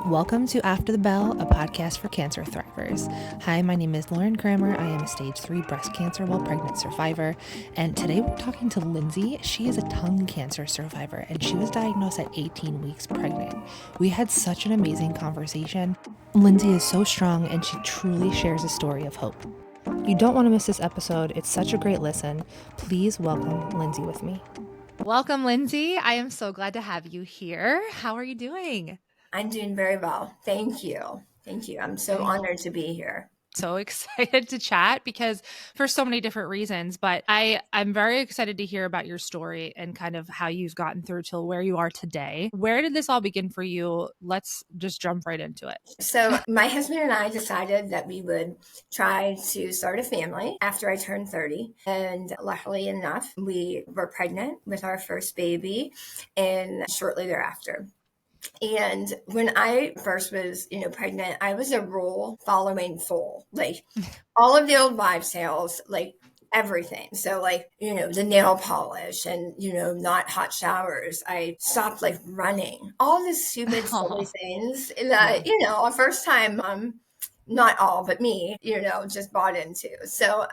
Welcome to After the Bell, a podcast for cancer thrivers. Hi, my name is Lauren Kramer. I am a stage 3 breast cancer while pregnant survivor. And today we're talking to Lindsay. She is a tongue cancer survivor and she was diagnosed at 18 weeks pregnant. We had such an amazing conversation. Lindsay is so strong and she truly shares a story of hope. You don't want to miss this episode. It's such a great listen. Please welcome Lindsay with me. Welcome, Lindsay. I am so glad to have you here. How are you doing? I'm doing very well. Thank you. I'm so honored to be here. So excited to chat because for so many different reasons, but I'm very excited to hear about your story and kind of how you've gotten through till where you are today. Where did this all begin for you? Let's just jump right into it. So my husband and I decided that we would try to start a family after I turned 30. And luckily enough, we were pregnant with our first baby and shortly thereafter. And when I first was, pregnant, I was a rule following fool, like all of the old wives' tales, like everything. So like, the nail polish and, not hot showers. I stopped like running, all these stupid, silly things that, a first time, not all, but me, just bought into. So,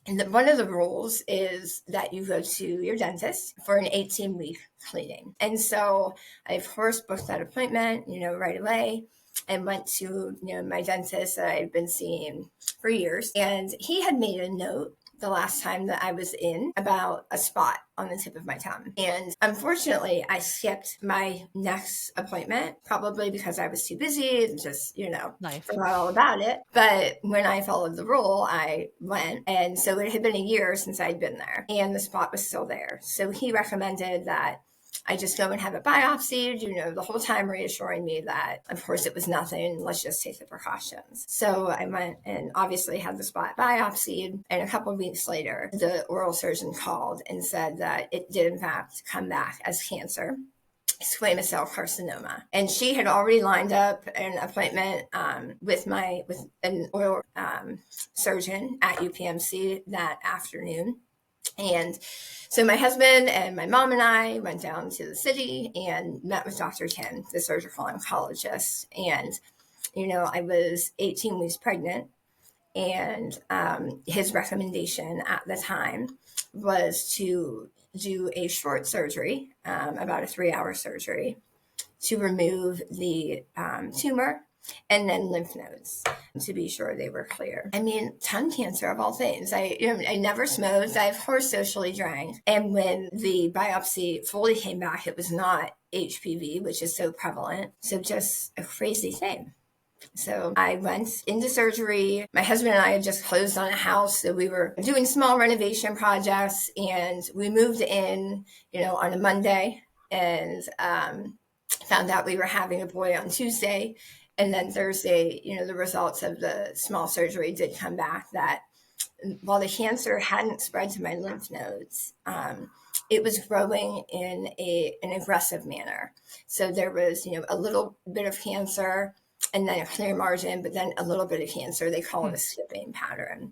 and one of the rules is that you go to your dentist for an 18-week cleaning. And so I, of course, booked that appointment, right away and went to, my dentist that I've been seeing for years. And he had made a note the last time that I was in about a spot on the tip of my tongue. And unfortunately, I skipped my next appointment, probably because I was too busy and just, forgot all about it. But when I followed the rule, I went. And so it had been a year since I'd been there and the spot was still there. So he recommended that I just go and have it biopsied, the whole time reassuring me that, of course, it was nothing. Let's just take the precautions. So I went and obviously had the spot biopsied. And a couple of weeks later, the oral surgeon called and said that it did, in fact, come back as cancer. Squamous cell carcinoma. And she had already lined up an appointment with an oral surgeon at UPMC that afternoon. And so my husband and my mom and I went down to the city and met with Dr. Ken, the surgical oncologist. And, I was 18 weeks pregnant. And his recommendation at the time was to do a short surgery, about a 3-hour surgery, to remove the tumor and then lymph nodes to be sure they were clear. I mean, tongue cancer of all things. I never smoked. I, of course, socially drank. And when the biopsy fully came back, it was not HPV, which is so prevalent. So just a crazy thing. So I went into surgery. My husband and I had just closed on a house. So we were doing small renovation projects and we moved in, on a Monday and found out we were having a boy on Tuesday. And then Thursday, the results of the small surgery did come back that while the cancer hadn't spread to my lymph nodes, it was growing in an aggressive manner. So there was, a little bit of cancer and then a clear margin, but then a little bit of cancer. They call it a skipping pattern.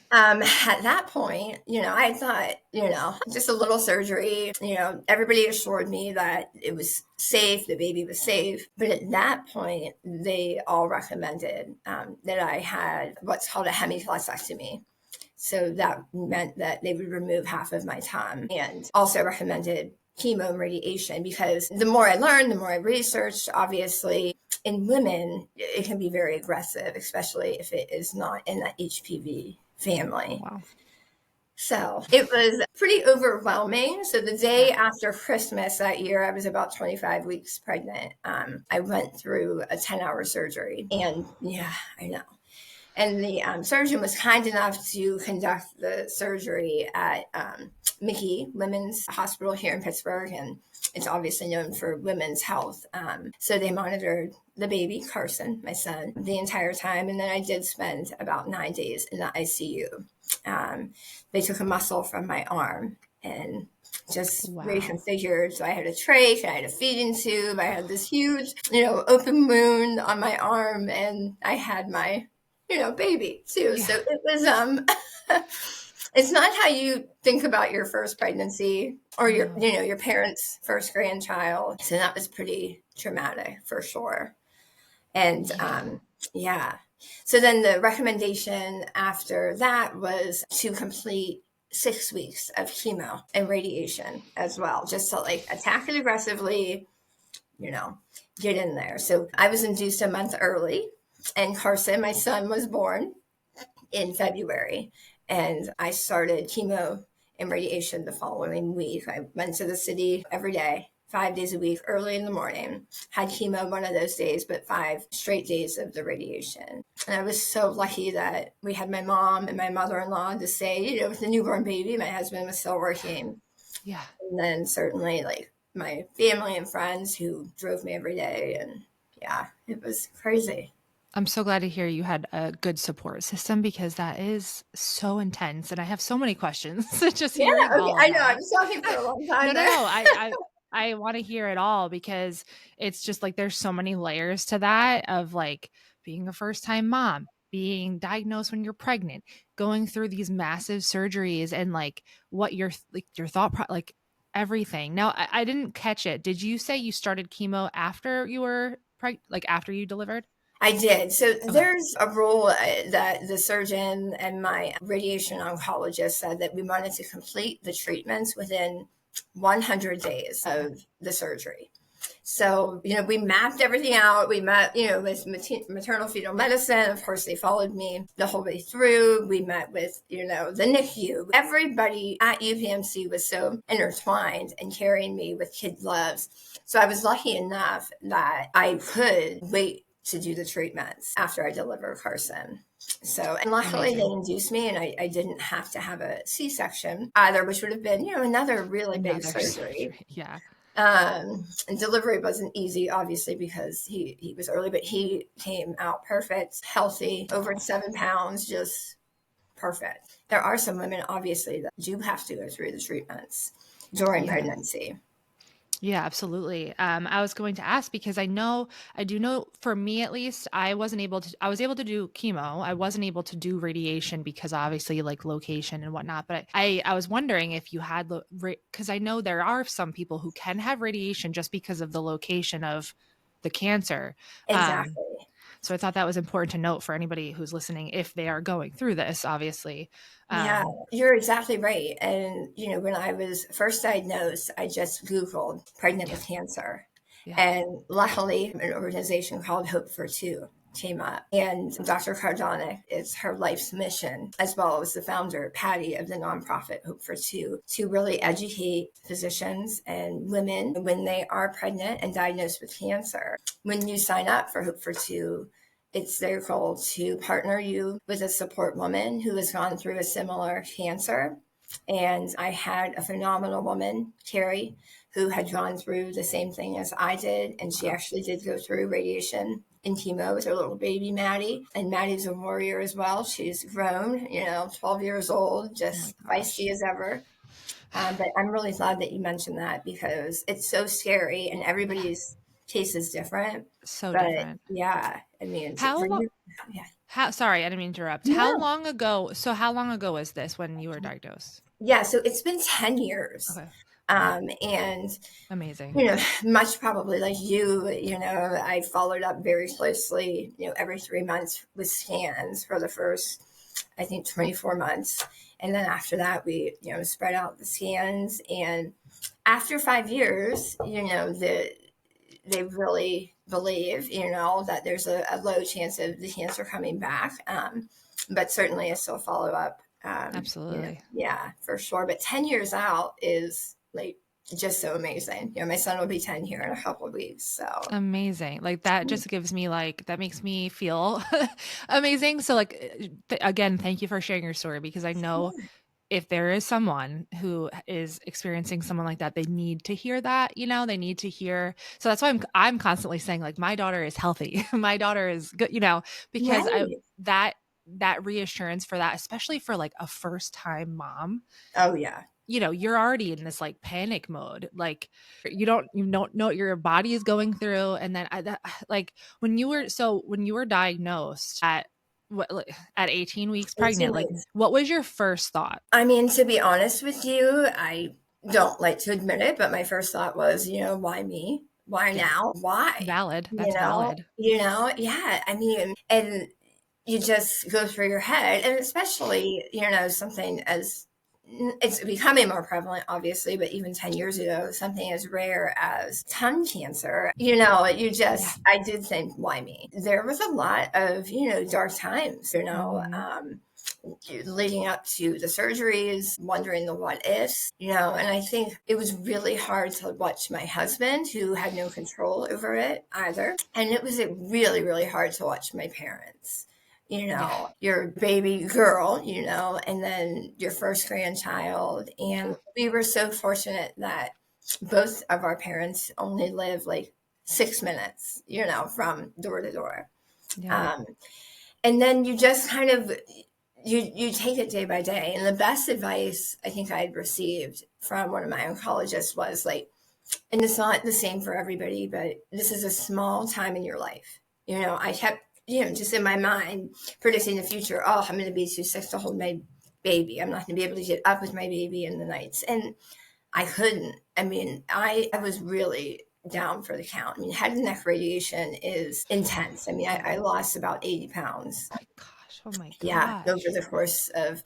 At that point, I thought, just a little surgery, everybody assured me that it was safe, the baby was safe. But at that point, they all recommended that I had what's called a hemicolectomy. So that meant that they would remove half of my tongue and also recommended chemo and radiation because the more I learned, the more I researched, obviously, in women, it can be very aggressive, especially if it is not in the HPV family. Wow. So it was pretty overwhelming. So the day after Christmas that year, I was about 25 weeks pregnant. I went through a 10-hour surgery and yeah, I know. And the surgeon was kind enough to conduct the surgery at Mickey Women's Hospital here in Pittsburgh. And it's obviously known for women's health. So they monitored the baby, Carson, my son, the entire time. And then I did spend about 9 days in the ICU. They took a muscle from my arm and just reconfigured. So I had a trach, I had a feeding tube, I had this huge, open wound on my arm, and I had my, baby too. Yeah. So it was, It's not how you think about your first pregnancy or No. your parents' first grandchild. So that was pretty traumatic for sure. And Yeah. yeah. So then the recommendation after that was to complete 6 weeks of chemo and radiation as well, just to like attack it aggressively, you know, get in there. So I was induced a month early, and Carson, my son, was born in February. And I started chemo and radiation the following week. I went to the city every day, 5 days a week, early in the morning, had chemo one of those days, but 5 straight days of the radiation. And I was so lucky that we had my mom and my mother in law to say, with the newborn baby, my husband was still working. Yeah. And then certainly like my family and friends who drove me every day. And yeah, it was crazy. I'm so glad to hear you had a good support system because that is so intense. And I have so many questions just Yeah, hearing okay. all of I know. I that. was talking for a long No, time no, there. no. I want to hear it all because it's just like there's so many layers to that of like being a first time mom, being diagnosed when you're pregnant, going through these massive surgeries and like what your like your like everything. Now I didn't catch it. Did you say you started chemo after you were like after you delivered? I did. So Okay. there's a rule that the surgeon and my radiation oncologist said that we wanted to complete the treatments within 100 days Okay. of the surgery. So, we mapped everything out. We met, with maternal fetal medicine. Of course, they followed me the whole way through. We met with, the NICU. Everybody at UPMC was so intertwined and carrying me with kid gloves. So I was lucky enough that I could wait to do the treatments after I delivered Carson. So, and luckily they Amazing. induced me and I didn't have to have a C-section either, which would have been, another really big Another surgery. surgery. Yeah. And delivery wasn't easy, obviously, because he was early, but he came out perfect, healthy, over Oh. 7 pounds, just perfect. There are some women, obviously, that do have to go through the treatments during Yeah. pregnancy. Yeah, absolutely. I was going to ask because I do know for me at least, I was able to do chemo. I wasn't able to do radiation because obviously like location and whatnot. But I was wondering if you had, because I know there are some people who can have radiation just because of the location of the cancer. Um, Exactly. so I thought that was important to note for anybody who's listening if they are going through this, obviously. Yeah, Um, you're exactly right. And, when I was first diagnosed, I just Googled pregnant yeah, with cancer. yeah. And luckily, an organization called Hope for Two came up. And Dr. Cardonic, it's her life's mission, as well as the founder, Patty, of the nonprofit Hope for Two, to really educate physicians and women when they are pregnant and diagnosed with cancer. When you sign up for Hope for Two, it's their goal to partner you with a support woman who has gone through a similar cancer. And I had a phenomenal woman, Carrie, who had gone through the same thing as I did. And she Wow. actually did go through radiation and chemo with her little baby, Maddie. And Maddie's a warrior as well. She's grown, 12 years old, Oh my just gosh. feisty as ever. But I'm really glad that you mentioned that because it's so scary and Yeah. everybody's case is different. So But different. yeah, I mean, How for long? you, yeah. How sorry, I didn't mean to interrupt. No. How long ago was this when you were diagnosed? Yeah, so it's been 10 years. Okay. And, Amazing. much probably like you, I followed up very closely, every 3 months with scans for the first, I think, 24 months. And then after that, we, spread out the scans. And after 5 years, they really believe, that there's a low chance of the cancer coming back. But certainly I still follow up. Absolutely. Yeah, for sure. But 10 years out is like just so amazing. My son will be 10 here in a couple of weeks. So, Amazing. Like that just gives me like that makes me feel amazing. So like again, thank you for sharing your story because I know if there is someone who is experiencing someone like that, they need to hear that, they need to hear. So that's why I'm constantly saying like my daughter is healthy. My daughter is good, because I right. that that reassurance for that, especially for like a first time mom, Oh, yeah. you're already in this like panic mode. Like you don't know what your body is going through. And then like when you were diagnosed at at 18 weeks 18 pregnant, like weeks. what was your first thought? I mean, to be honest with you, I don't like to admit it, but my first thought was, why me? Why Yeah. now? Why? Valid. That's valid. Yeah. I mean, and you just go through your head, and especially, something as it's becoming more prevalent, obviously, but even 10 years ago, something as rare as tongue cancer, Yeah. I did think, why me? There was a lot of, dark times, Mhm. leading up to the surgeries, wondering the what ifs, and I think it was really hard to watch my husband, who had no control over it either. And it was really, really hard to watch my parents. Yeah. Your baby girl, and then your first grandchild. Yeah. And we were so fortunate that both of our parents only lived like 6 minutes, from door to door. Yeah. Um, and then you just kind of you take it day by day. And the best advice I think I'd received from one of my oncologists was like, and it's not the same for everybody, but this is a small time in your life. I kept, just in my mind predicting the future. Oh, I'm going to be too sick to hold my baby. I'm not going to be able to get up with my baby in the nights. And I couldn't. I mean, I was really down for the count. I mean, head and neck radiation is intense. I mean, I lost about 80 pounds. Gosh. Oh my Yeah, over gosh. the course of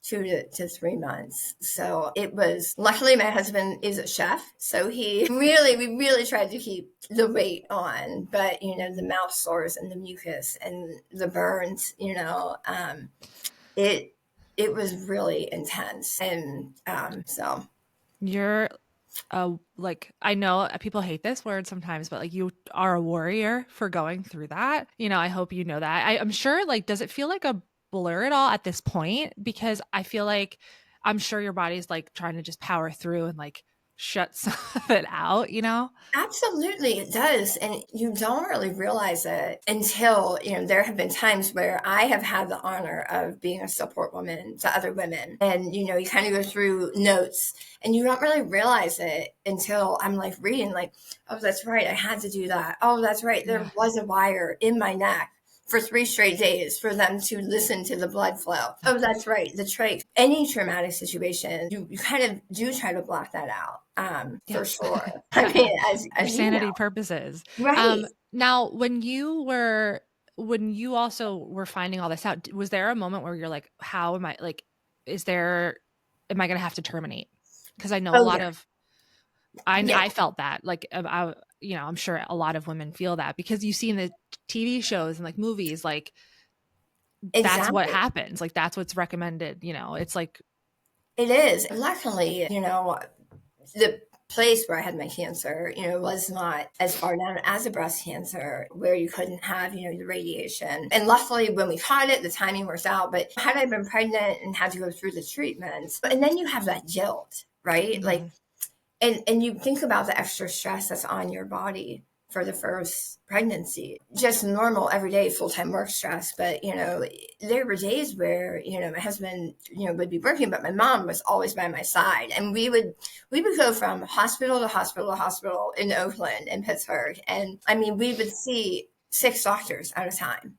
2 to 3 months. So it was, luckily my husband is a chef. So we really tried to keep the weight on, but the mouth sores and the mucus and the burns, it, it was really intense. And, so You're like, I know people hate this word sometimes, but like you are a warrior for going through that. I hope you know that. I'm sure, like, does it feel like a blur at all at this point? Because I feel like I'm sure your body's like trying to just power through and like shut some of it out, absolutely, it does. And you don't really realize it until, there have been times where I have had the honor of being a support woman to other women. And, you kind of go through notes and you don't really realize it until I'm like reading, like, oh, that's right, I had to do that. Oh, that's right, there Yeah. was a wire in my neck for 3 straight days for them to listen to the blood flow. Oh, that's right, the trach. Any traumatic situation, you kind of do try to block that out, Yeah. for sure. I mean, For as you know, sanity purposes. right? Now when you also were finding all this out, was there a moment where you're like, how am I like, is there, am I going to have to terminate? Because I know a Oh lot yeah, of, yeah, I felt that like, I'm sure a lot of women feel that because you see in the TV shows and like movies, like that's what exactly. happens. Like that's what's recommended, it's like, It is. Luckily, the place where I had my cancer, was not as far down as a breast cancer where you couldn't have, the radiation. And luckily, when we caught it, the timing worked out. But had I been pregnant and had to go through the treatments, and then you have that guilt, right? Like, mhm, and you think about the extra stress that's on your body for the first pregnancy, just normal everyday full-time work stress. But there were days where my husband would be working, but my mom was always by my side, and we would go from hospital to hospital to hospital in Oakland and Pittsburgh. And I mean, we would see 6 doctors at a time,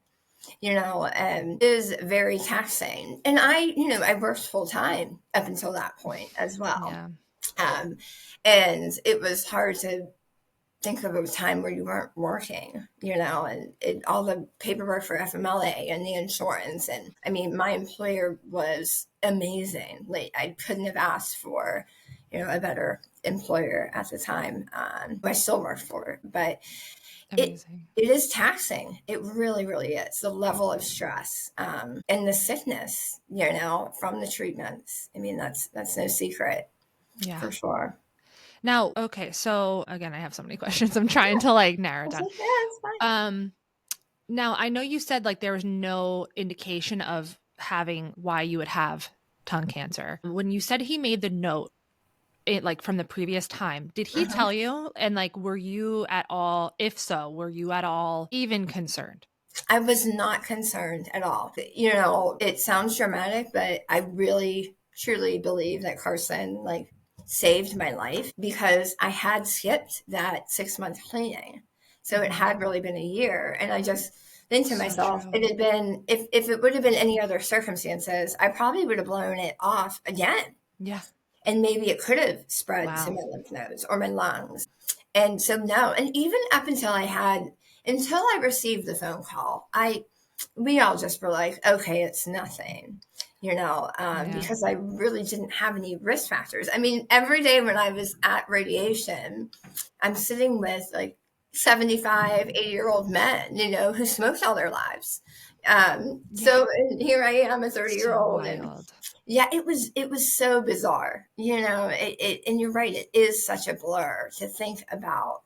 and it was very taxing. And I worked full time up until that point as well. yeah, um, and it was hard to think of a time where you weren't working, and all the paperwork for FMLA and the insurance. And I mean, my employer was amazing. Like, I couldn't have asked for, a better employer at the time. I still work for, but it amazing. it is taxing. It really, really is. The level of stress, and the sickness, from the treatments. I mean, that's no secret Yeah. for sure. Now, okay, so again, I have so many questions. I'm trying to like narrow it I was down. like, yeah, it's fine. Um, Now I know you said like there was no indication of having why you would have tongue cancer. When you said he made the note, it like from the previous time, did he Mhm. tell you? And like, were you at all, if so, were you at all even concerned? I was not concerned at all. It sounds dramatic, but I really truly believe that Carson like saved my life because I had skipped that 6 month cleaning. So it Mhm. had really been a year. And I just think to So myself, true. it had been, if it would have been any other circumstances, I probably would have blown it off again. Yeah. And maybe it could have spread to Wow. my lymph nodes or my lungs. And so, no. And even up until until I received the phone call, we all just were like, okay, it's nothing, Yeah. because I really didn't have any risk factors. I mean, every day when I was at radiation, I'm sitting with like 75, 80-year-old men, who smoked all their lives. Yeah. So and here I am, a So 30-year-old, and wild. yeah, it was so bizarre, and you're right, it is such a blur to think about.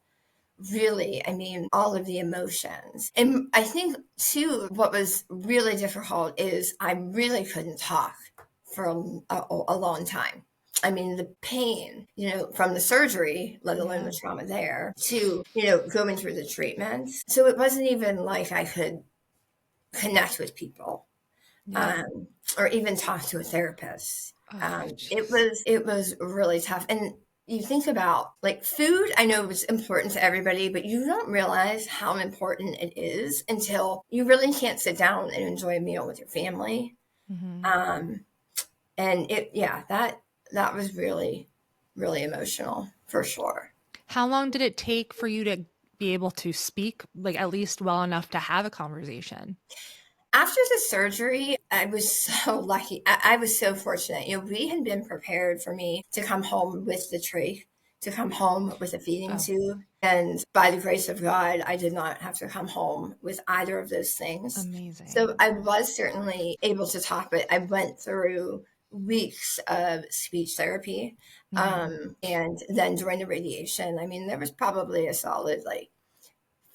Really, I mean, all of the emotions. And I think, too, what was really difficult is I really couldn't talk for a long time. I mean, the pain, from the surgery, let alone Yeah. the trauma there, to, going through the treatments. So it wasn't even like I could connect with people, Yeah. um, or even talk to a therapist. Oh, It jeez. was it was really tough. And you think about like food, I know it's important to everybody, but you don't realize how important it is until you really can't sit down and enjoy a meal with your family. Hmm. Um, and that was really, really emotional for sure. How long did it take for you to be able to speak, like at least well enough to have a conversation? After the surgery, I was so lucky. I was so fortunate. We had been prepared for me to come home with the trach, to come home with a feeding Oh, tube. And by the grace of God, I did not have to come home with either of those things. So amazing. I was certainly able to talk, but I went through weeks of speech therapy. Hmm. And then during the radiation, I mean, there was probably a solid like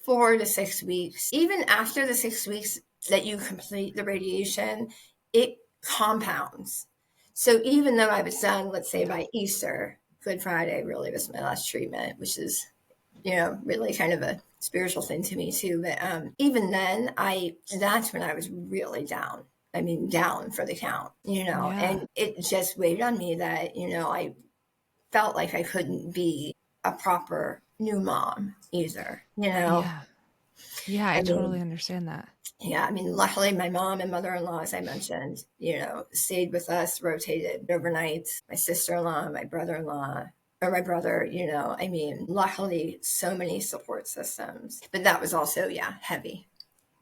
4 to 6 weeks. Even after the 6 weeks that you complete the radiation, it compounds. So even though I was done, let's say Yeah. by Easter, Good Friday really was my last treatment, which is, really kind of a spiritual thing to me too. But even then, that's when I was really down. I mean, down for the count, Yeah. and it just weighed on me that, I felt like I couldn't be a proper new mom either, Yeah. Yeah. I I totally mean, understand that. yeah, I mean, luckily my mom and mother-in-law, as I mentioned, stayed with us, rotated overnight. My sister-in-law, my brother-in-law, or my brother, I mean, luckily so many support systems. But that was also, yeah, heavy,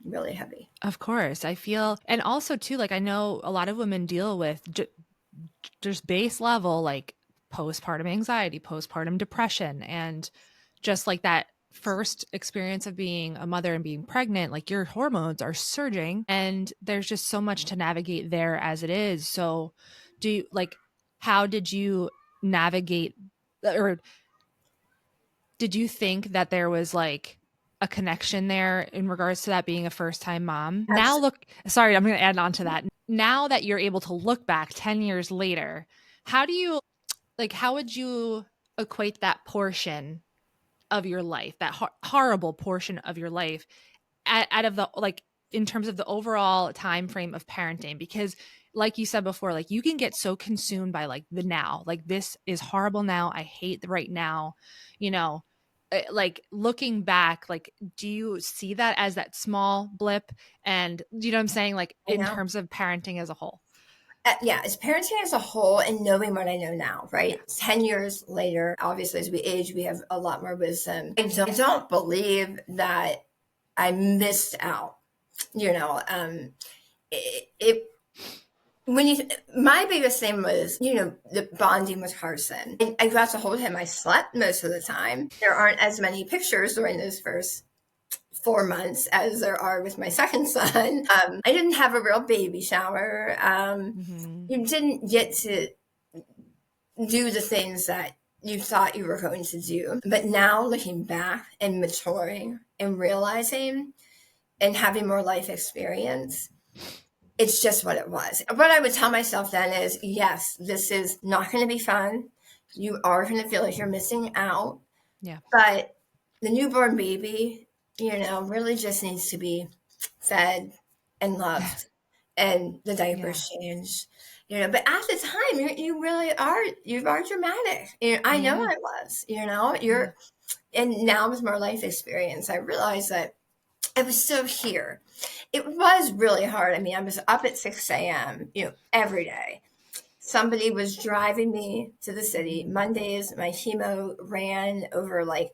really heavy. Of course. I feel, and also too, like I know a lot of women deal with just base level, like postpartum anxiety, postpartum depression, and just like that first experience of being a mother and being pregnant, like your hormones are surging and there's just so much to navigate there as it is. So, do you like, how did you navigate, or did you think that there was like a connection there in regards to that being a first time mom? Now, Absolutely. look, sorry, I'm going to add on to that. Now that you're able to look back 10 years later, how do you, like, how would you equate that portion of your life, that horrible portion of your life, out of the, like, in terms of the overall time frame of parenting? Because like you said before, like you can get so consumed by like the now, like this is horrible now, I hate the right now, you know. Like looking back, like do you see that as that small blip? And do you know what I'm saying, like I in know. terms of parenting as a whole? Yeah, as parenting as a whole and knowing what I know now, Yeah. right? 10 years later, obviously, as we age, we have a lot more wisdom. I don't believe that I missed out, you know. It when you my biggest thing was, the bonding with Carson. I got to hold him. I slept most of the time. There aren't as many pictures during those first 4 months as there are with my second son. I didn't have a real baby shower. Hmm. You didn't get to do the things that you thought you were going to do. But now looking back and maturing and realizing and having more life experience, it's just what it was. What I would tell myself then is, yes, this is not going to be fun. You are going to feel like you're missing out. Yeah. But the newborn baby, really just needs to be fed and loved and the Yeah. diapers changed. But at the time, you really are dramatic. I know Yeah. I was, Yeah. and now with more life experience, I realize that I was so here. It was really hard. I mean, I was up at 6 a.m., every day. Somebody was driving me to the city. Mondays, my chemo ran over like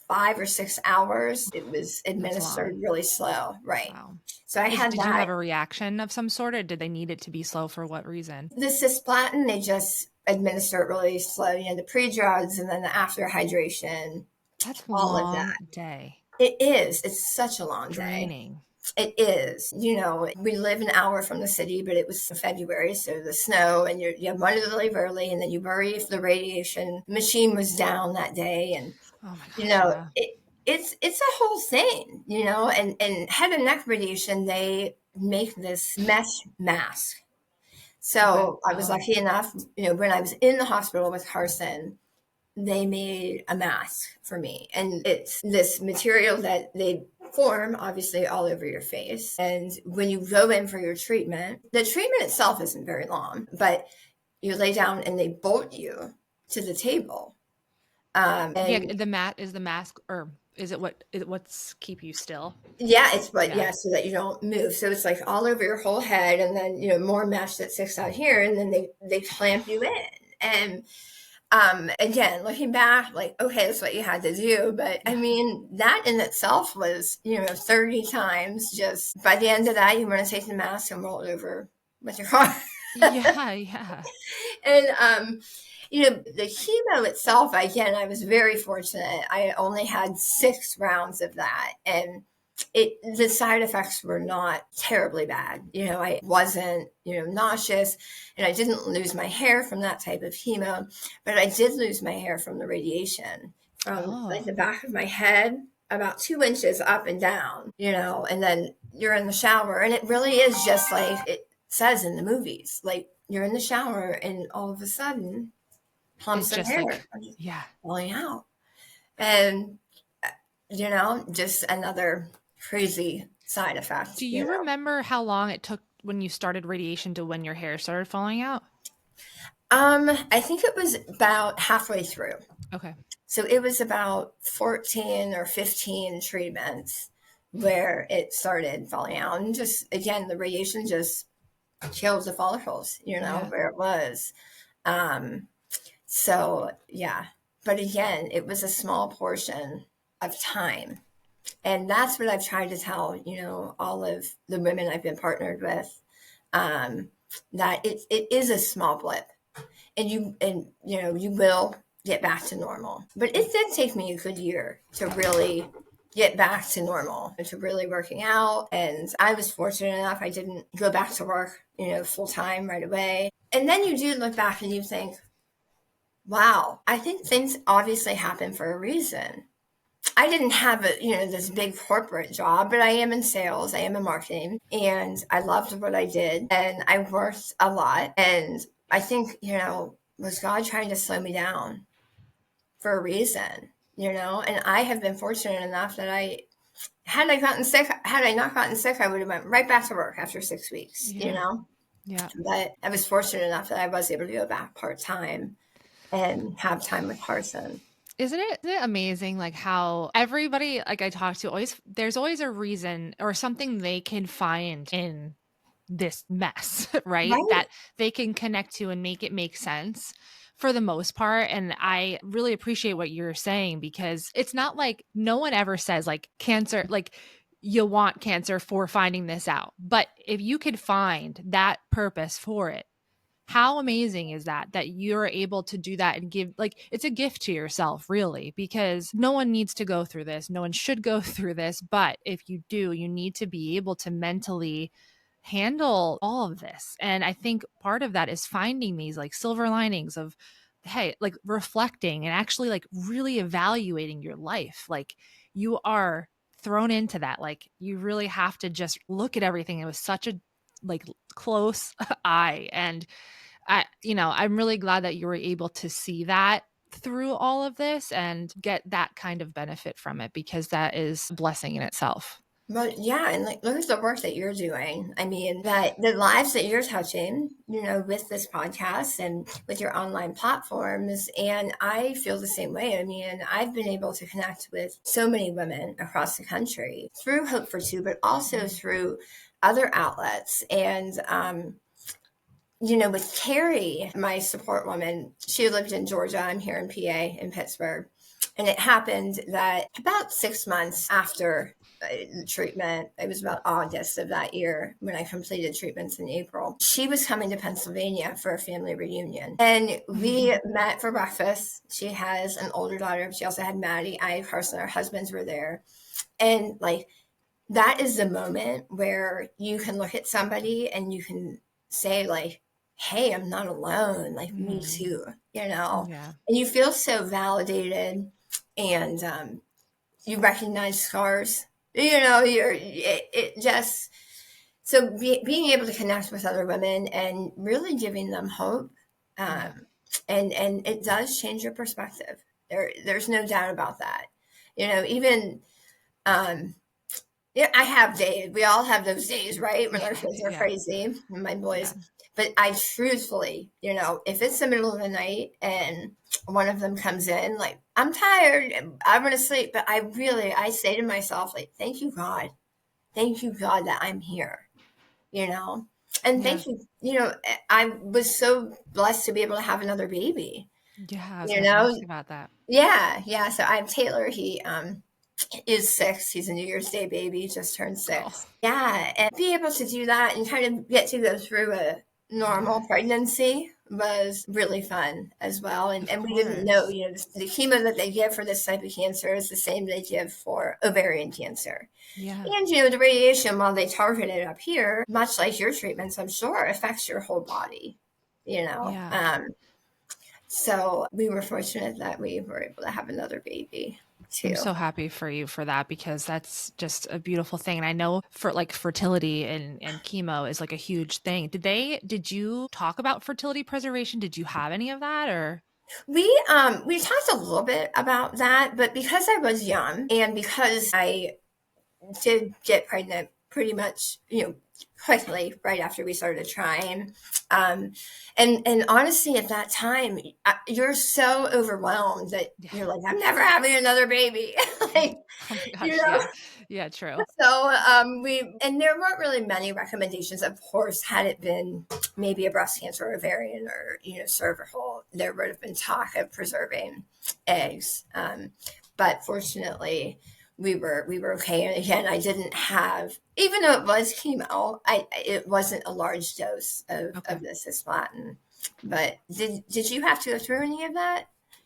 5 or 6 hours. It was That's long. administered really slow. Right. Wow. So I had Did you that. have a reaction of some sort, or did they need it to be slow for what reason? The cisplatin, they just administer it really slow, the pre-drugs and then the after hydration, That's a all of long that. day. It is. It's such a long day. Draining. It is. We live an hour from the city, but it was February, so the snow, and you wanted to leave early, and then you worry if the radiation machine was down that day, and Oh my you gosh, know yeah. it's a whole thing, and head and neck radiation, they make this mesh mask. Okay. So I was Oh, lucky enough, when I was in the hospital with Carson, they made a mask for me. And it's this material that they form obviously all over your face. And when you go in for your treatment, the treatment itself isn't very long, but you lay down and they bolt you to the table. yeah. And The mask, or is it what's keep you still? yeah, it's but Yeah. yeah, so that you don't move. So it's like all over your whole head, and then more mesh that sticks out here, and then they clamp you in. And again, looking back, like, okay, that's what you had to do. But I Yeah. mean, that in itself was, 30 times. Just by the end of that, you want to take the mask and roll it over with your car. Yeah. Yeah. And, the chemo itself, again, I was very fortunate. I only had 6 rounds of that. And the side effects were not terribly bad. I wasn't, nauseous, and I didn't lose my hair from that type of chemo, but I did lose my hair from the radiation, from like Oh, the back of my head about 2 inches up and down, and then you're in the shower, and it really is just like it says in the movies, like you're in the shower and all of a sudden it clumps of just hair like, are just yeah. falling out. And just another crazy side Do effect. you remember how long it took when you started radiation to when your hair started falling out? I think it was about halfway through. Okay. So it was about 14 or 15 treatments where it started falling out. And just, again, the radiation just killed the follicles, Yeah. where it was. Um, so, yeah. But again, it was a small portion of time. And that's what I've tried to tell, all of the women I've been partnered with, um, that it is a small blip, and you will get back to normal. But it did take me a good year to really get back to normal and to really working out. And I was fortunate enough, I didn't go back to work, full time right away. And then you do look back and you think, wow, I think things obviously happen for a reason. I didn't have this big corporate job, but I am in sales, I am in marketing, and I loved what I did, and I worked a lot. And I think, was God trying to slow me down for a reason, And I have been fortunate enough that had I not gotten sick, I would have went right back to work after 6 weeks, Yeah. Yeah. But I was fortunate enough that I was able to go back part time and have time with Carson. Isn't it amazing like how everybody like I talk to always there's always a reason or something they can find in this mess, right? Right? That they can connect to and make it make sense for the most part. And I really appreciate what you're saying because it's not like no one ever says like cancer, like you want cancer for finding this out. But if you could find that purpose for it, how amazing is that you're able to do that and give like it's a gift to yourself really because no one needs to go through this, no one should go through this, but if you do, you need to be able to mentally handle all of this. And I think part of that is finding these like silver linings of hey, like reflecting and actually like really evaluating your life. Like you are thrown into that, like you really have to just look at everything. It was such a like close eye. And I'm really glad that you were able to see that through all of this and get that kind of benefit from it because that is a blessing in itself. But yeah, and like look at the work that you're doing. I mean, that the lives that you're touching, with this podcast and with your online platforms. And I feel the same way. I mean, I've been able to connect with so many women across the country through Hope for Two, but also through other outlets. And with Carrie, my support woman, she lived in Georgia. I'm here in PA in Pittsburgh. And it happened that about 6 months after treatment, it was about August of that year when I completed treatments in April, she was coming to Pennsylvania for a family reunion. And we met for breakfast. She has an older daughter. She also had Maddie. I personally, our husbands were there. And like, that is the moment where you can look at somebody and you can say like, hey, I'm not alone. Like me too, Yeah. and you feel so validated, and you recognize scars, it just, so being able to connect with other women and really giving them hope. And it does change your perspective. There's no doubt about that. Even, yeah, I have days. We all have those days, right? When our kids are Yeah. crazy, and my Yeah. boys. But I truthfully, if it's the middle of the night and one of them comes in, like, I'm tired, I want to sleep. But I say to myself, like, thank you, God. Thank you, God, that I'm here, you know? And Yeah. thank you, I was so blessed to be able to have another baby, Yeah. I was you going to know? ask you about that. Yeah. Yeah. So I have Taylor. He, is 6. He's a New Year's Day baby, just turned Oh, 6. Yeah, and be able to do that and kind of get to go through a normal pregnancy was really fun as well. And, of and we didn't know, course. the chemo that they give for this type of cancer is the same they give for ovarian cancer. Yeah. And, the radiation, while they target it up here, much like your treatments, I'm sure, affects your whole body, you know. Yeah. Um, so we were fortunate that we were able to have another baby I'm too. so happy for you for that because that's just a beautiful thing. And I know for like fertility and chemo is like a huge thing. Did you talk about fertility preservation? Did you have any of that or? We talked a little bit about that, but because I was young and because I did get pregnant pretty much, quickly right after we started trying. Um, and honestly, at that time, you're so overwhelmed that Yeah. you're like, I'm never having another baby. Like, Oh my you gosh. know, Yeah. Yeah. True. so and there weren't really many recommendations. Of course, had it been maybe a breast cancer, or ovarian, or cervical, there would have been talk of preserving eggs. But fortunately, we were okay. And again, I didn't have, even though it was chemo, it wasn't a large dose Okay. of the cisplatin. But did you have to go through any of that?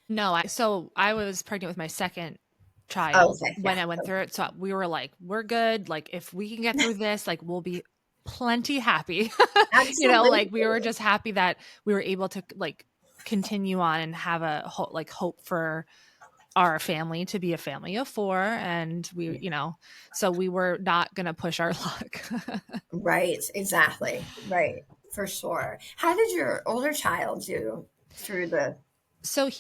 No, so I was pregnant with my second Oh, child okay, when yeah, I went through it. So we were like, we're good. Like, if we can get through this, like, we'll be plenty happy. Like, we were absolutely, just happy that we were able to, like, continue on and have hope for our family to be a family of 4. And so we were not going to push our luck. right, exactly, right, for sure. How did your older child do through the? So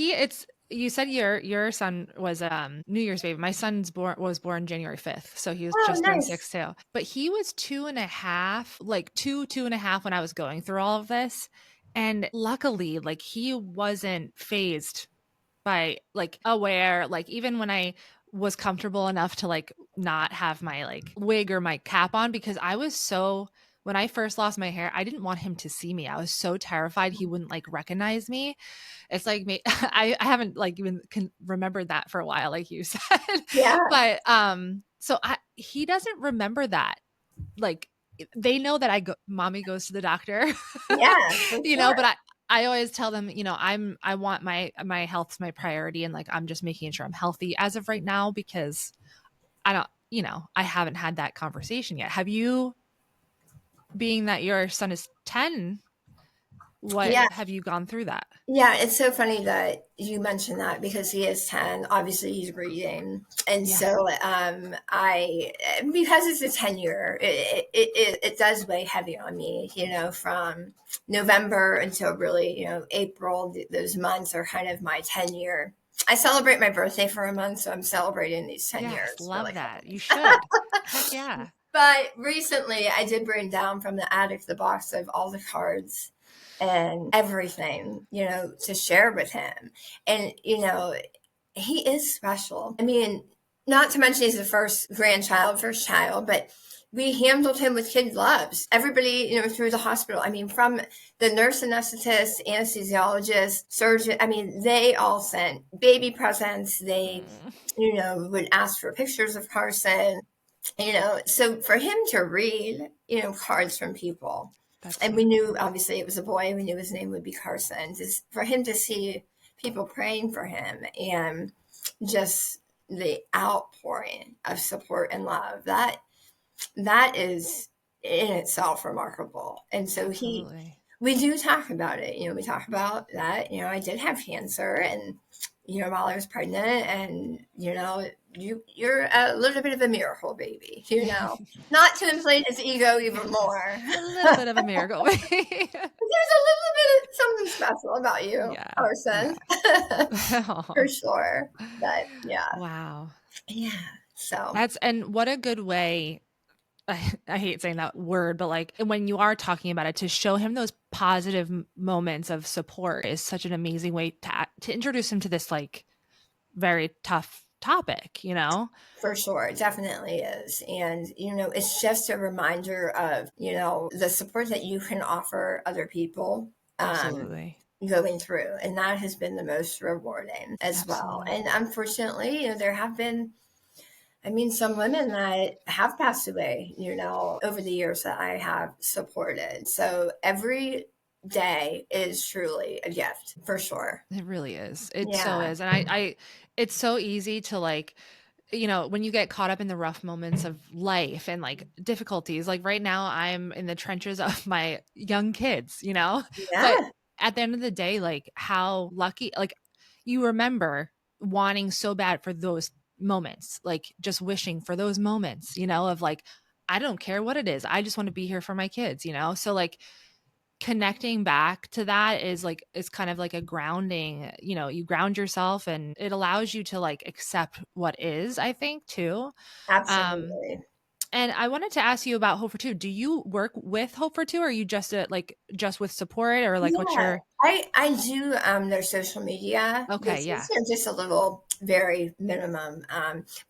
you said your son was New Year's baby. My son's was born January 5th. So he was Oh, just turned nice. 6 too. But he was 2.5, like 2.5 when I was going through all of this. And luckily, like he wasn't phased by like aware, like even when I was comfortable enough to like not have my like wig or my cap on because I was so when I first lost my hair, I didn't want him to see me. I was so terrified he wouldn't like recognize me. It's like me I haven't like even remembered that for a while like you said. Yeah, But so he doesn't remember that. Like they know that mommy goes to the doctor. yeah, for But sure. I always tell them, I want my health's my priority and like I'm just making sure I'm healthy as of right now because I don't, I haven't had that conversation yet. Have you, being that your son is 10, what Yeah, have you gone through that? yeah, it's so funny that you mentioned that because he is 10. Obviously, he's reading. And Yeah. so because it's a 10-year, it does weigh heavy on me, from November until really, April. Those months are kind of my 10-year. I celebrate my birthday for a month, so I'm celebrating these 10 Yes, years really love that. You hard. should. Heck yeah. But recently, I did bring down from the attic the box of all the cards and everything, to share with him. And, he is special. I mean, not to mention he's the first child, but we handled him with kid gloves. Everybody, through the hospital. I mean, from the nurse anesthetist, anesthesiologist, surgeon, I mean, they all sent baby presents. They, would ask for pictures of Carson. So for him to read, cards from people, That's and so we knew cool. obviously it was a boy, we knew his name would be Carson, just for him to see people praying for him and just the outpouring of support and love, that is in itself remarkable. And so Absolutely. we do talk about it. We talk about that. I did have cancer, and while I was pregnant, and you're a little bit of a miracle baby. Not to inflate his ego even Yes. more. A little bit of a miracle. There's a little bit of something special about you, Yeah. Carson, Yeah. for sure. But Wow. yeah. So And what a good way. I hate saying that word, but like when you are talking about it, to show him those positive moments of support is such an amazing way to introduce him to this like very tough topic. for sure, it definitely is. And, it's just a reminder of, the support that you can offer other people Absolutely. going through. And that has been the most rewarding as well. Absolutely. And unfortunately, there have been, some women that have passed away, over the years that I have supported. So every day is truly a gift, for sure. It really is. It so Yeah. is. And I it's so easy to like, when you get caught up in the rough moments of life and like difficulties, like right now I'm in the trenches of my young kids. But Yeah. at the end of the day, like how lucky, like you remember wanting so bad for those moments, like just wishing for those moments, of like, I don't care what it is. I just want to be here for my kids. So like connecting back to that is kind of like a grounding. You ground yourself and it allows you to like accept what is, I think, too. um Absolutely. and I wanted to ask you about Hope for Two. Do you work with Hope for Two, or are you just just with support, or like what's Yeah, your I do their social media, which okay? is Yeah. just a little very minimum.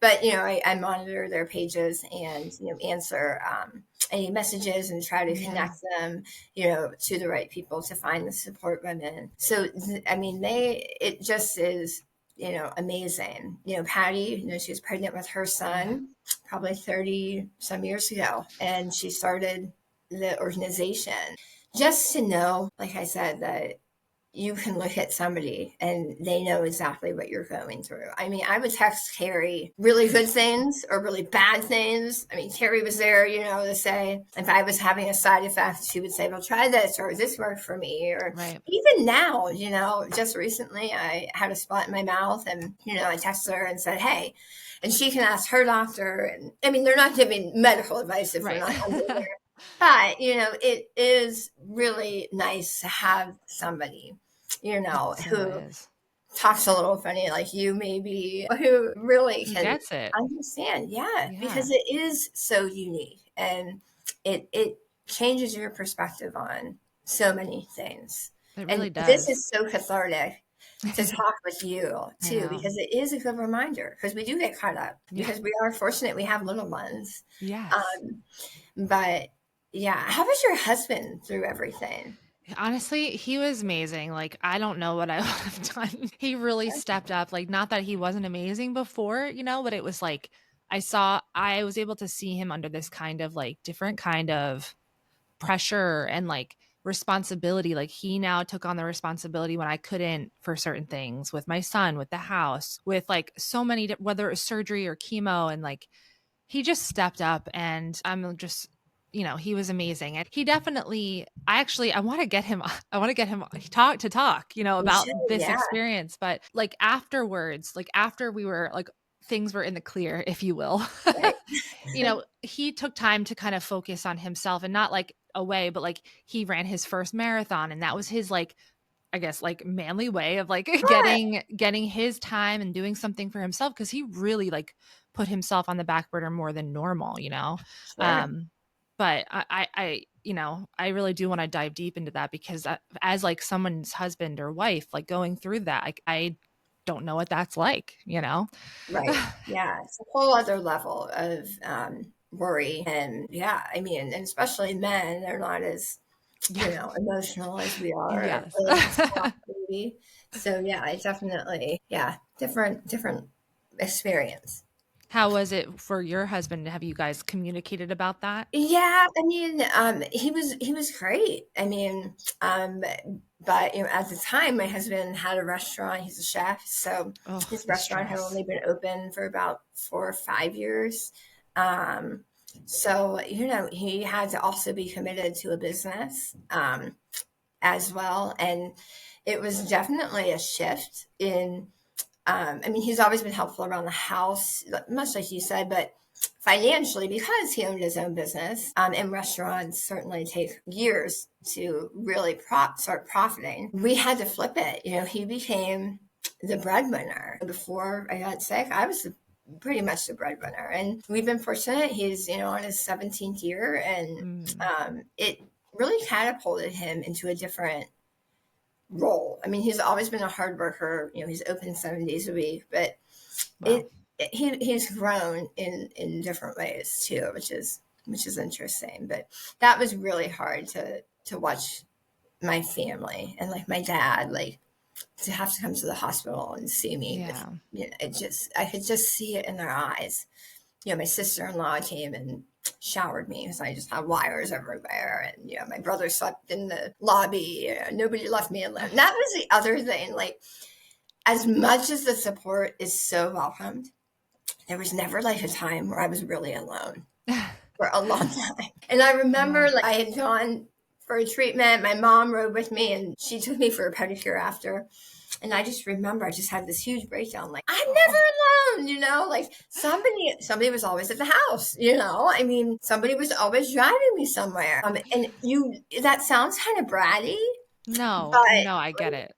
But I monitor their pages and answer any messages and try to Yeah. connect them to the right people to find the support women. So I mean, it just is amazing. Patty, she was pregnant with her Yeah. son probably 30 some years ago, and she started the organization just to know, like I said, that you can look at somebody and they know exactly what you're going through. I mean, I would text Carrie really good things or really bad things. I mean, Carrie was there, to say if I was having a side effect, she would say, well, try this, or this worked for me. Or Right. even now, just recently I had a spot in my mouth, and, I texted her and said, hey, and she can ask her doctor. And I mean, they're not giving medical advice if we're Right. not under there. But, it is really nice to have somebody, It so who is. talks a little funny like you, maybe, who really Who can gets it? understand. Yeah, Yeah. because it is so unique, and it changes your perspective on so many things. It And really this does. is so cathartic to talk with you I too, know. because it is a good reminder, because we do get caught up Yeah. because we are fortunate we have little ones. Yes. Um, but yeah, how was your husband through everything? Honestly, he was amazing. Like, I don't know what I would have done. He really stepped up. Like, not that he wasn't amazing before, but it was like I was able to see him under this kind of like different kind of pressure and like responsibility. Like, he now took on the responsibility when I couldn't for certain things, with my son, with the house, with like so many, whether it was surgery or chemo. And like, he just stepped up, and I'm just he was amazing. And he definitely I want to get him talk You about should, this yeah. experience. But like afterwards, like after we were like things were in the clear, if you will, Right. he took time to kind of focus on himself, and not like away, but like he ran his first marathon, and that was his like I guess, like manly way of like Right. getting his time and doing something for himself, because he really like put himself on the back burner more than normal, you know. Sure. Um, but I really do want to dive deep into that, because as like someone's husband or wife, like going through that, like I don't know what that's like, you know. Right. Yeah. It's a whole other level of worry. And yeah, I mean, and especially men, they're not as, Yeah. emotional as we are Yes. with a soft baby. So yeah, I definitely, yeah, different experience. How was it for your husband? Have you guys communicated about that? Yeah, I mean, he was great. I mean, but at the time, my husband had a restaurant. He's a chef, so Oh, his the restaurant had stress. only been open for about 4 or 5 years. Um, so he had to also be committed to a business as well, and it was definitely a shift in. I mean, he's always been helpful around the house, much like you said, but financially, because he owned his own business, and restaurants certainly take years to really start profiting, we had to flip it. He became the breadwinner. Before I got sick, I was pretty much the breadwinner. And we've been fortunate. He's, on his 17th year, and Mm, it really catapulted him into a different role. I mean, he's always been a hard worker. He's open 7 days a week, but wow. it he's grown in different ways too, which is interesting. But that was really hard to watch my family and like my dad like to have to come to the hospital and see me with Yeah. I could just see it in their eyes. My sister-in-law came and showered me because I just had wires everywhere. And, my brother slept in the lobby. Nobody left me alone. That was the other thing. Like, as much as the support is so welcomed, there was never like a time where I was really alone for a long time. And I remember Yeah. like I had gone for a treatment. My mom rode with me and she took me for a pedicure after. And I just remember I just had this huge breakdown, like, I'm never Oh, alone, like somebody was always at the house, I mean, somebody was always driving me somewhere. And that sounds kind of bratty, no, but no, I get it.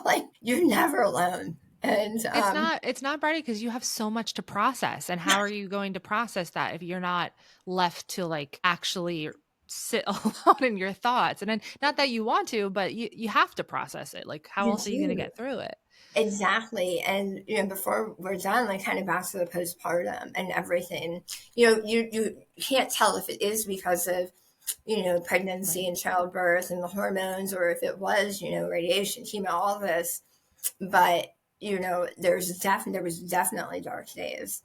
like you're never alone. And It's not bratty, because you have so much to process. And how are you going to process that if you're not left to like actually sit alone in your thoughts? And then not that you want to, but you have to process it. Like how you else are you going to do. get through it? Exactly. And before we're done, like kind of back to the postpartum and everything, you can't tell if it is because of, pregnancy Right. and childbirth and the hormones, or if it was, radiation, chemo, all this. But, there was definitely dark days.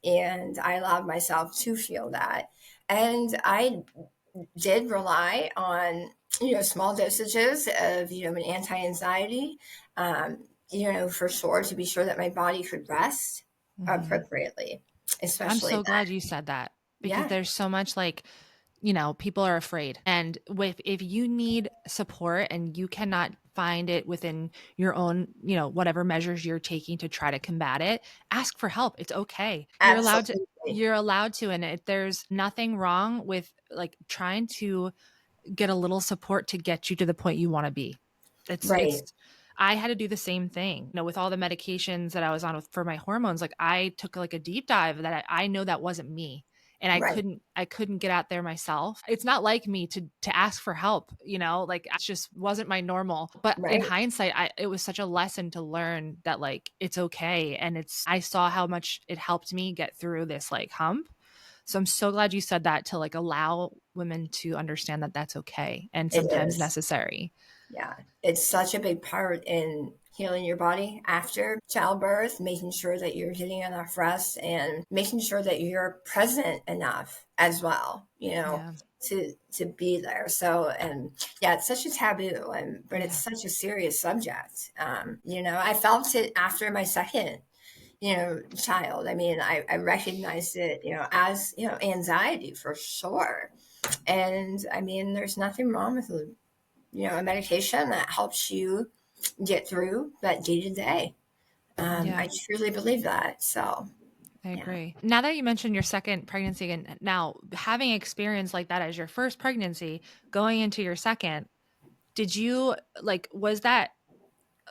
And I allowed myself to feel that. And I did rely on, small dosages of, an anti-anxiety, for sure, to be sure that my body could rest Mhm. appropriately, I'm especially so that. glad you said that, because Yeah, there's so much like, people are afraid. And if you need support and you cannot find it within your own, whatever measures you're taking to try to combat it, ask for help. It's okay. absolutely. You're allowed to. And there's nothing wrong with like trying to get a little support to get you to the point you want to be. Right, It's I had to do the same thing. With all the medications that I was on for my hormones, like I took like a deep dive that I know that wasn't me. And right, I couldn't get out there myself. It's not like me to ask for help, like it just wasn't my normal. But in right. hindsight, it was such a lesson to learn that like it's okay. And I saw how much it helped me get through this like hump. So I'm so glad you said that, to like allow women to understand that that's okay and It sometimes is. necessary. Yeah, it's such a big part in healing your body after childbirth, making sure that you're getting enough rest and making sure that you're present enough as well, Yeah. to be there. So, and yeah, it's such a taboo, but it's Yeah. such a serious subject. I felt it after my second, child. I mean, I recognized it, as, anxiety for sure. And I mean, there's nothing wrong with a medication that helps you get through that day to day. Yeah. I truly believe that. So, I yeah. agree. Now that you mentioned your second pregnancy, and now having experience like that as your first pregnancy, going into your second, Did you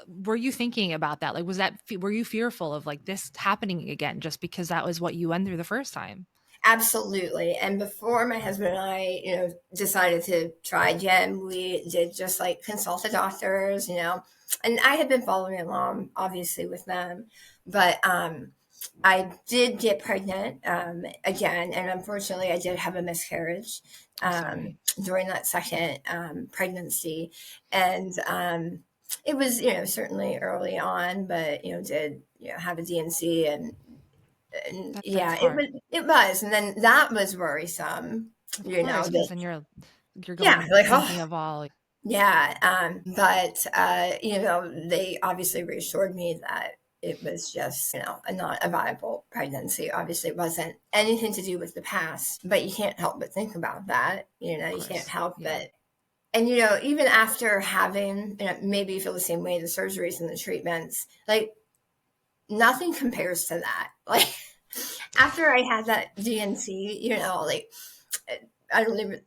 were you thinking about that? Like, were you fearful of like this happening again just because that was what you went through the first time? Absolutely. And before my husband and I, decided to try again, we did just like consult the doctors, and I had been following along obviously with them, but I did get pregnant again, and unfortunately, I did have a miscarriage I'm sorry. during that second pregnancy, and it was certainly early on, but did have a DNC, and That's yeah, hard. it was, and then that was worrisome, Of course, because that then you're yeah, going like thinking of all. yeah, but they obviously reassured me that it was just a not a viable pregnancy. Obviously, it wasn't anything to do with the past, but you can't help but think about that. Of You can't course. help Yeah. but. And even after having, maybe you feel the same way, the surgeries and the treatments, like nothing compares to that. Like after I had that DNC, like I don't even.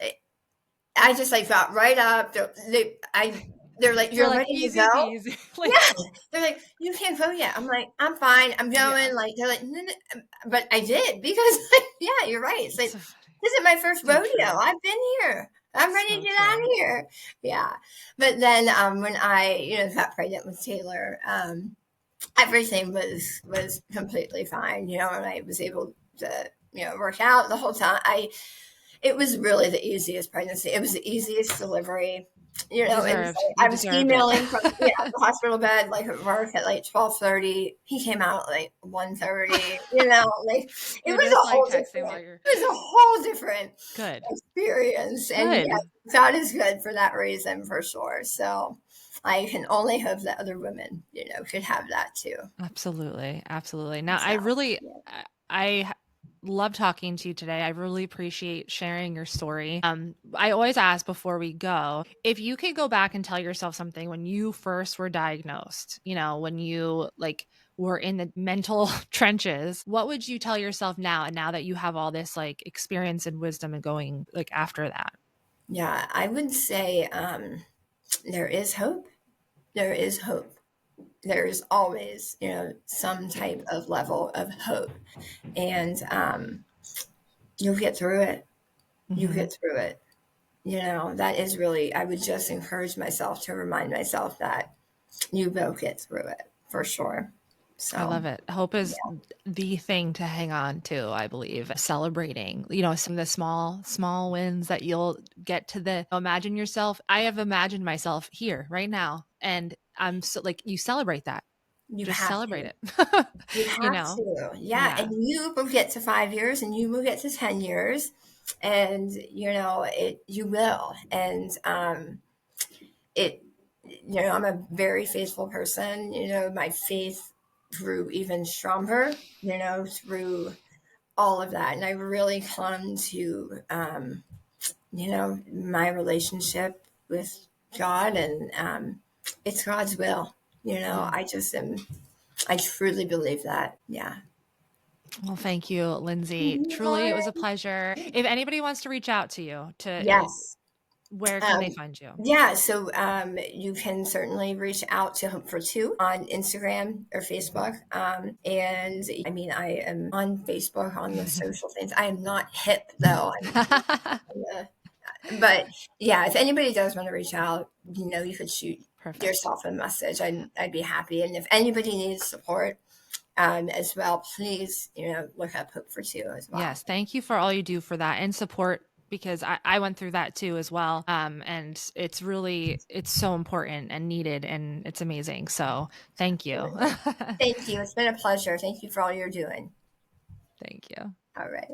I just like got right up. They're like, They're you're like ready to easy go. peasy. Like, Yeah, they're like, you can't go yet. I'm like, I'm fine. I'm yeah. going. Like they're like, no, no. But I did because like, yeah, you're right. It's It's like so funny. this is my first So rodeo. true. I've been here. I'm ready to So get out true. of here. Yeah, but then when I got pregnant with Taylor, everything was completely fine. And I was able to work out the whole time. It was really the easiest pregnancy. It was the easiest delivery. It was Deserved. like You I was deserved it. emailing from the hospital bed like at work at like 12:30. He came out at like 1:30. Like it You're was just a like whole texting while different. you're It was a whole different good. experience, and yeah, Good. God is good for that reason for sure. So I can only hope that other women, could have that too. Absolutely. Absolutely. Now, So yeah. I love talking to you today. I really appreciate sharing your story. I always ask before we go, if you could go back and tell yourself something when you first were diagnosed, when you like were in the mental trenches, what would you tell yourself now? And now that you have all this like experience and wisdom and going like after that? Yeah, I would say there is hope. There is hope. There's always, some type of level of hope. And you'll get through it. You Hmm. get through it. That is really, I would just encourage myself to remind myself that you will get through it for sure. I So, love it. Hope is yeah, the thing to hang on to, I believe. Celebrating, some of the small wins that you'll get to imagine yourself. I have imagined myself here right now. And I'm so like, you celebrate that. you Just have celebrate to. it. You you have know? to. Yeah. And Yeah. you will get to 5 years and you will get to 10 years. And, you will. And, it I'm a very faithful person. My faith grew even stronger through all of that, and I really clung to my relationship with God, and it's God's will. Yeah. I truly believe that. Yeah. Well, thank you, Lindsay. All Truly, it was a right. pleasure. If anybody wants to reach out to you, Yes. where can they Um, find you? yeah, so you can certainly reach out to Hope for Two on Instagram or Facebook. And I mean, I am on Facebook on the social things. I am not hip though. Uh, but yeah, if anybody does want to reach out, you could shoot Perfect. yourself a message. I'd be happy. And if anybody needs support as well, please, look up Hope for Two as well. Yes, thank you for all you do for that and support because I went through that too as well. And it's so important and needed and it's amazing. So thank you. Absolutely. Thank you. It's been a pleasure. Thank you for all you're doing. Thank you. All right.